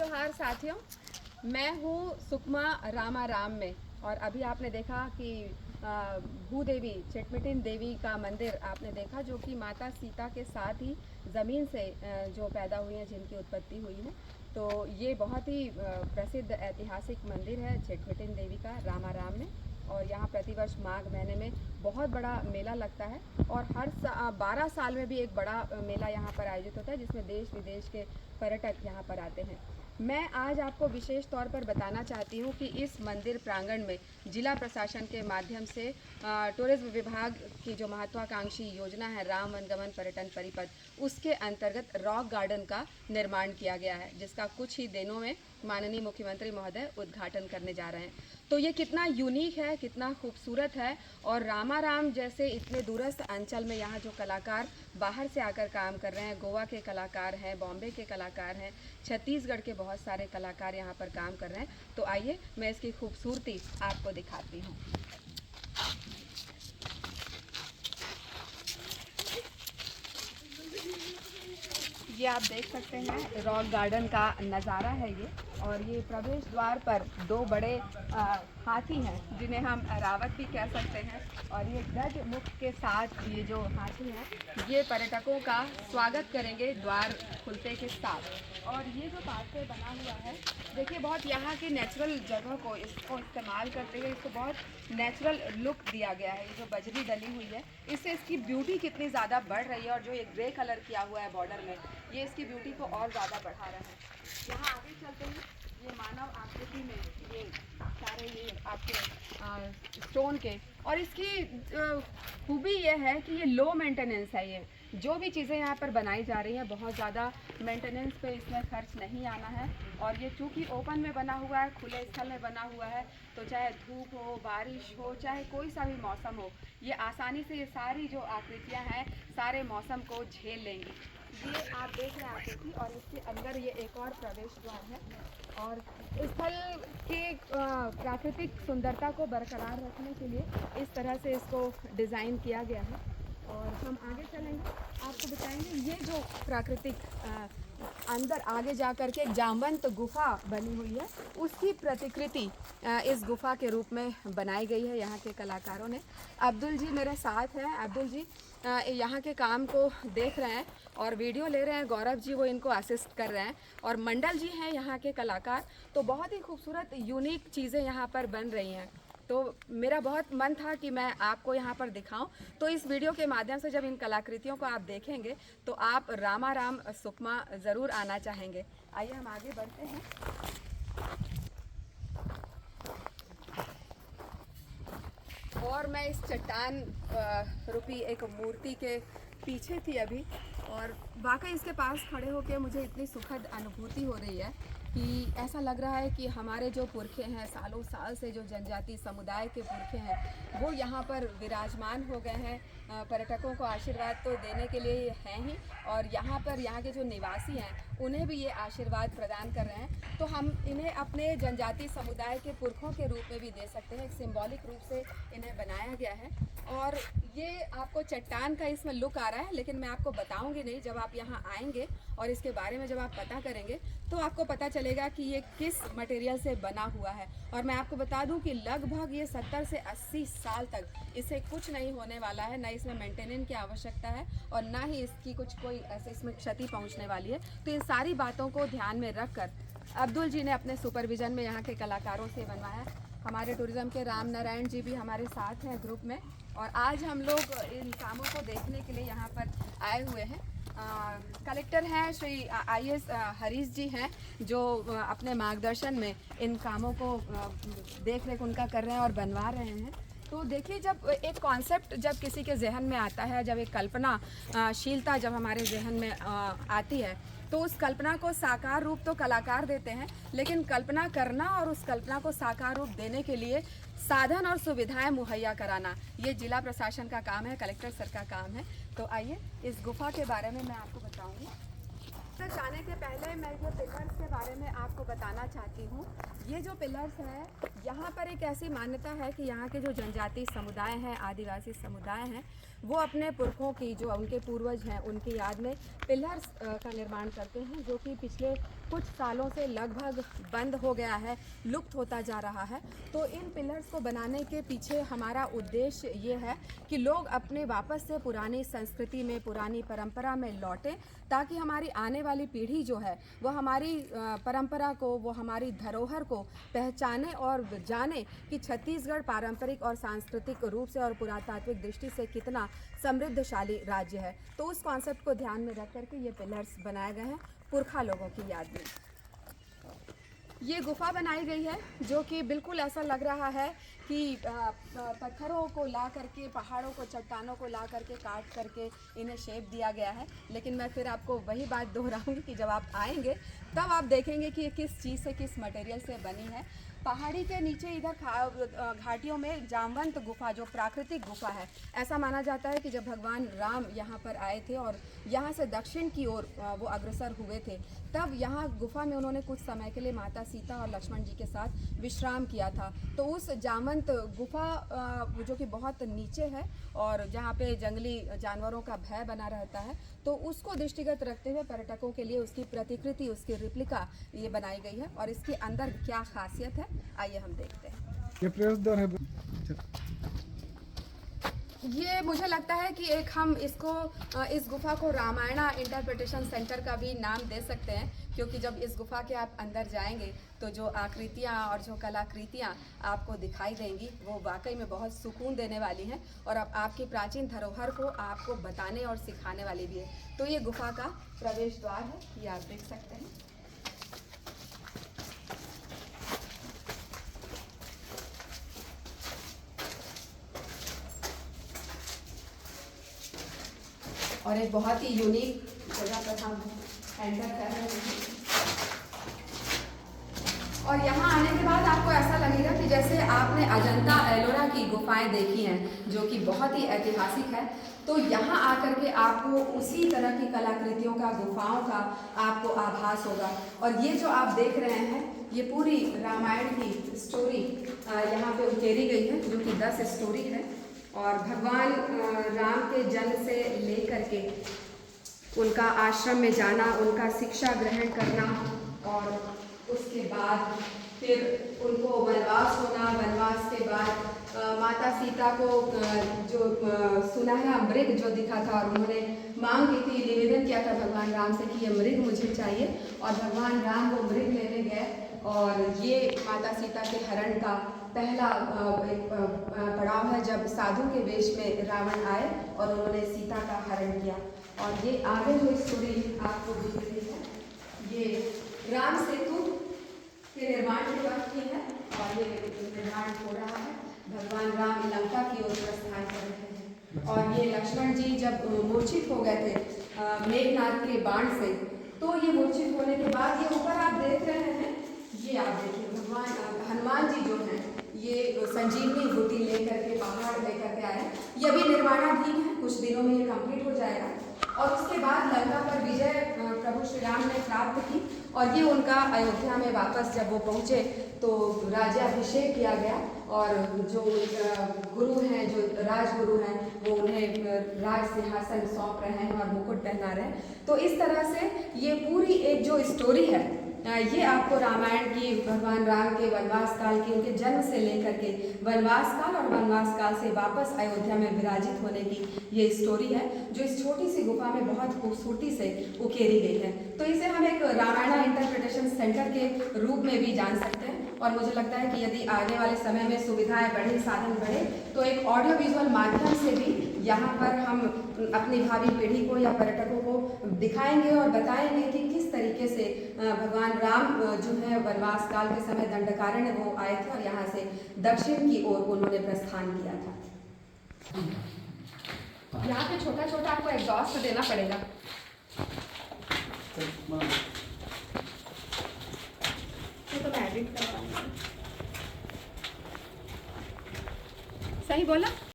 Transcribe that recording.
जोहार साथियों, मैं हूँ सुकमा रामाराम में। और अभी आपने देखा कि भूदेवी चिटमिटिन देवी का मंदिर आपने देखा, जो कि माता सीता के साथ ही ज़मीन से जो पैदा हुई हैं, जिनकी उत्पत्ति हुई है। तो ये बहुत ही प्रसिद्ध ऐतिहासिक मंदिर है चिटमिटिन देवी का रामाराम में। और यहाँ प्रतिवर्ष माघ महीने में बहुत बड़ा मेला लगता है और हर 12 साल में भी एक बड़ा मेला यहाँ पर आयोजित होता है, जिसमें देश विदेश के पर्यटक यहाँ पर आते हैं। मैं आज आपको विशेष तौर पर बताना चाहती हूँ कि इस मंदिर प्रांगण में जिला प्रशासन के माध्यम से टूरिज्म विभाग की जो महत्वाकांक्षी योजना है राम वनगमन पर्यटन परिपथ, उसके अंतर्गत रॉक गार्डन का निर्माण किया गया है, जिसका कुछ ही दिनों में माननीय मुख्यमंत्री महोदय उद्घाटन करने जा रहे हैं। तो ये कितना यूनिक है, कितना खूबसूरत है। और रामाराम जैसे इतने दूरस्थ अंचल में यहाँ जो कलाकार बाहर से आकर काम कर रहे हैं, गोवा के कलाकार हैं, बॉम्बे के कलाकार हैं, छत्तीसगढ़ के बहुत सारे कलाकार यहाँ पर काम कर रहे हैं। तो आइए मैं इसकी खूबसूरती आपको दिखाती हूँ। ये आप देख सकते हैं रॉक गार्डन का नज़ारा है ये। और ये प्रवेश द्वार पर दो बड़े हाथी हैं, जिन्हें हम रावत भी कह सकते हैं। और ये गज मुख के साथ ये जो हाथी हैं, ये पर्यटकों का स्वागत करेंगे द्वार खुलते के साथ। और ये जो पार्क बना हुआ है, देखिए बहुत यहाँ की नेचुरल जगह को इसको इस्तेमाल करते हुए इसको बहुत नेचुरल लुक दिया गया है। ये जो बजरी डली हुई है, इससे इसकी ब्यूटी कितनी ज़्यादा बढ़ रही है। और जो ये ग्रे कलर किया हुआ है बॉर्डर में, ये इसकी ब्यूटी को और ज़्यादा बढ़ा रहा है। यहाँ आगे चलते हैं, ये मानव आकृति में ये सारे ये आपके स्टोन के। और इसकी खूबी ये है कि ये लो मेंटेनेंस है। ये जो भी चीज़ें यहाँ पर बनाई जा रही हैं, बहुत ज़्यादा मेंटेनेंस पे इसमें खर्च नहीं आना है। और ये चूँकि ओपन में बना हुआ है, खुले स्थल में बना हुआ है, तो चाहे धूप हो, बारिश हो, चाहे कोई सा भी मौसम हो, ये आसानी से ये सारी जो आकृतियाँ हैं सारे मौसम को झेल लेंगी। ये आप देख रहे हैं आकृति, और इसके अंदर ये एक और प्रवेश द्वार है। और स्थल के प्राकृतिक सुंदरता को बरकरार रखने के लिए इस तरह से इसको डिज़ाइन किया गया है। और हम आगे चलेंगे, आपको बताएंगे ये जो प्राकृतिक अंदर आगे जा कर के एक जामवंत गुफा बनी हुई है, उसकी प्रतिकृति इस गुफा के रूप में बनाई गई है यहाँ के कलाकारों ने। अब्दुल जी मेरे साथ हैं। अब्दुल जी यहाँ के काम को देख रहे हैं और वीडियो ले रहे हैं। गौरव जी वो इनको असिस्ट कर रहे हैं। और मंडल जी हैं यहाँ के कलाकार। तो बहुत ही खूबसूरत यूनिक चीज़ें यहाँ पर बन रही हैं। तो मेरा बहुत मन था कि मैं आपको यहाँ पर दिखाऊं। तो इस वीडियो के माध्यम से जब इन कलाकृतियों को आप देखेंगे तो आप रामाराम सुकमा ज़रूर आना चाहेंगे। आइए हम आगे बढ़ते हैं। और मैं इस चट्टान रूपी एक मूर्ति के पीछे थी अभी, और वाकई इसके पास खड़े होकर मुझे इतनी सुखद अनुभूति हो रही है कि ऐसा लग रहा है कि हमारे जो पुरखे हैं, सालों साल से जो जनजाति समुदाय के पुरखे हैं, वो यहाँ पर विराजमान हो गए हैं। पर्यटकों को आशीर्वाद तो देने के लिए हैं ही, और यहाँ पर यहाँ के जो निवासी हैं उन्हें भी ये आशीर्वाद प्रदान कर रहे हैं। तो हम इन्हें अपने जनजाति समुदाय के पुरखों के रूप में भी दे सकते हैं। एक सिंबॉलिक रूप से इन्हें बनाया गया है। और ये आपको चट्टान का इसमें लुक आ रहा है, लेकिन मैं आपको बताऊंगी नहीं। जब आप यहाँ आएंगे और इसके बारे में जब आप पता करेंगे तो आपको पता चलेगा कि ये किस मटेरियल से बना हुआ है। और मैं आपको बता दूं कि लगभग ये 70 से 80 साल तक इसे कुछ नहीं होने वाला है। ना इसमें मेंटेनेंस की आवश्यकता है और ना ही इसकी कोई ऐसे इसमें क्षति पहुंचने वाली है। तो इन सारी बातों को ध्यान में रखकर अब्दुल जी ने अपने सुपरविजन में यहाँ के कलाकारों से बनवाया। हमारे टूरिज़्म के राम नारायण जी भी हमारे साथ हैं ग्रुप में। और आज हम लोग इन कामों को देखने के लिए यहाँ पर आए हुए हैं। कलेक्टर हैं श्री IAS हरीश जी हैं, जो अपने मार्गदर्शन में इन कामों को देख रेख उनका कर रहे हैं और बनवा रहे हैं। तो देखिए, जब एक कॉन्सेप्ट जब किसी के जहन में आता है, जब एक कल्पनाशीलता जब हमारे जहन में आती है, तो उस कल्पना को साकार रूप तो कलाकार देते हैं, लेकिन कल्पना करना और उस कल्पना को साकार रूप देने के लिए साधन और सुविधाएं मुहैया कराना, ये जिला प्रशासन का काम है, कलेक्टर सर का काम है। तो आइए इस गुफा के बारे में मैं आपको बताऊंगी। तो जाने के पहले मैं ये पिलर्स के बारे में आपको बताना चाहती हूँ। ये जो पिलर्स है, यहाँ पर एक ऐसी मान्यता है कि यहाँ के जो जनजाति समुदाय हैं, आदिवासी समुदाय हैं, वो अपने पुरखों की, जो उनके पूर्वज हैं, उनकी याद में पिलर्स का निर्माण करते हैं, जो कि पिछले कुछ सालों से लगभग बंद हो गया है, लुप्त होता जा रहा है। तो इन पिलर्स को बनाने के पीछे हमारा उद्देश्य ये है कि लोग अपने वापस से पुरानी संस्कृति में, पुरानी परंपरा में लौटें, ताकि हमारी आने वाली पीढ़ी जो है वो हमारी परंपरा को, वो हमारी धरोहर को पहचाने और जाने कि छत्तीसगढ़ पारंपरिक और सांस्कृतिक रूप से और पुरातात्विक दृष्टि से कितना समृद्धशाली राज्य है। तो उस कॉन्सेप्ट को ध्यान में रख करके ये पिलर्स बनाए गए हैं पुरखा लोगों की याद में। ये गुफा बनाई गई है जो कि बिल्कुल ऐसा लग रहा है कि पत्थरों को ला करके, पहाड़ों को, चट्टानों को ला करके, काट करके इन्हें शेप दिया गया है। लेकिन मैं फिर आपको वही बात दोहराऊंगी कि जब आप आएंगे तब आप देखेंगे कि ये किस चीज़ से, किस मटेरियल से बनी है। पहाड़ी के नीचे इधर घाटियों में जामवंत गुफा, जो प्राकृतिक गुफा है, ऐसा माना जाता है कि जब भगवान राम यहाँ पर आए थे और यहाँ से दक्षिण की ओर वो अग्रसर हुए थे, तब यहाँ गुफा में उन्होंने कुछ समय के लिए माता सीता और लक्ष्मण जी के साथ विश्राम किया था। तो उस जामवंत गुफा जो कि बहुत नीचे है और जहाँ पे जंगली जानवरों का भय बना रहता है, तो उसको दृष्टिगत रखते हुए पर्यटकों के लिए उसकी प्रतिकृति, उसकी रिप्लिका ये बनाई गई है। और इसके अंदर क्या खासियत है, आइए हम देखते हैं। ये प्रवेश द्वार है। ये मुझे लगता है कि एक हम इसको, इस गुफा को रामायणा इंटरप्रिटेशन सेंटर का भी नाम दे सकते हैं, क्योंकि जब इस गुफा के आप अंदर जाएंगे तो जो आकृतियाँ और जो कलाकृतियाँ आपको दिखाई देंगी वो वाकई में बहुत सुकून देने वाली हैं और अब आपकी प्राचीन धरोहर को आपको बताने और सिखाने वाली भी है। तो ये गुफा का प्रवेश द्वार है, ये आप देख सकते हैं। और एक बहुत ही यूनिक जगह पर हम एंटर कर रहे हैं और यहाँ आने के बाद आपको ऐसा लगेगा कि जैसे आपने अजंता एलोरा की गुफाएं देखी हैं, जो कि बहुत ही ऐतिहासिक है। तो यहाँ आकर के आपको उसी तरह की कलाकृतियों का, गुफाओं का आपको आभास होगा। और ये जो आप देख रहे हैं, ये पूरी रामायण की स्टोरी यहाँ पे उकेरी गई है, जो कि 10 स्टोरी है। और भगवान राम के जन्म से लेकर के उनका आश्रम में जाना, उनका शिक्षा ग्रहण करना और उसके बाद फिर उनको वनवास होना, वनवास के बाद माता सीता को जो सुनहरा मृग जो दिखा था और उन्होंने मांग की थी, निवेदन किया था भगवान राम से कि ये मृग मुझे चाहिए, और भगवान राम वो मृग लेने गए और ये माता सीता के हरण का पहला एक पड़ाव है, जब साधु के वेश में रावण आए और उन्होंने सीता का हरण किया। और ये आगे जो स्टोरी आपको दिख रही है, ये राम सेतु के निर्माण के वक्त की है और ये निर्माण हो रहा है। भगवान राम लंका की ओर प्रस्थान कर रहे हैं और ये लक्ष्मण जी जब मूर्छित हो गए थे मेघनाथ के बाण से, तो ये मूर्छित होने के बाद ये ऊपर आप देख रहे हैं, ये आप देखिए भगवान हनुमान जी जो हैं ये संजीवनी बूटी लेकर के पहाड़ लेकर के आए। ये भी निर्माणाधीन है, कुछ दिनों में ये कंप्लीट हो जाएगा। और उसके बाद लंका पर विजय प्रभु श्री राम ने प्राप्त की और ये उनका अयोध्या में वापस जब वो पहुँचे तो राज्याभिषेक किया गया और जो गुरु हैं, जो राजगुरु हैं, वो उन्हें राज सिंहासन सौंप रहे हैं और मुकुट पहना रहे हैं। तो इस तरह से ये पूरी एक जो स्टोरी है, ये आपको रामायण की, भगवान राम के वनवास काल की, उनके जन्म से लेकर के वनवास काल और वनवास काल से वापस अयोध्या में विराजित होने की ये स्टोरी है, जो इस छोटी सी गुफा में बहुत खूबसूरती से उकेरी गई है। तो इसे हम एक रामायणा इंटरप्रिटेशन सेंटर के रूप में भी जान सकते हैं। और मुझे लगता है कि यदि आने वाले समय में सुविधाएं बढ़े, साधन बढ़े, तो एक ऑडियो विजुअल माध्यम से भी यहाँ पर हम अपनी भावी पीढ़ी को या पर्यटकों को दिखाएंगे और बताएंगे कि किस तरीके से भगवान राम जो है वनवास काल के समय दंडकारण्य वो आए थे और यहाँ से दक्षिण की ओर उन्होंने प्रस्थान किया था। यहाँ पे छोटा छोटा आपको एग्जॉस्ट देना पड़ेगा। तो मैं एडिट करवाऊंगी। सही बोला?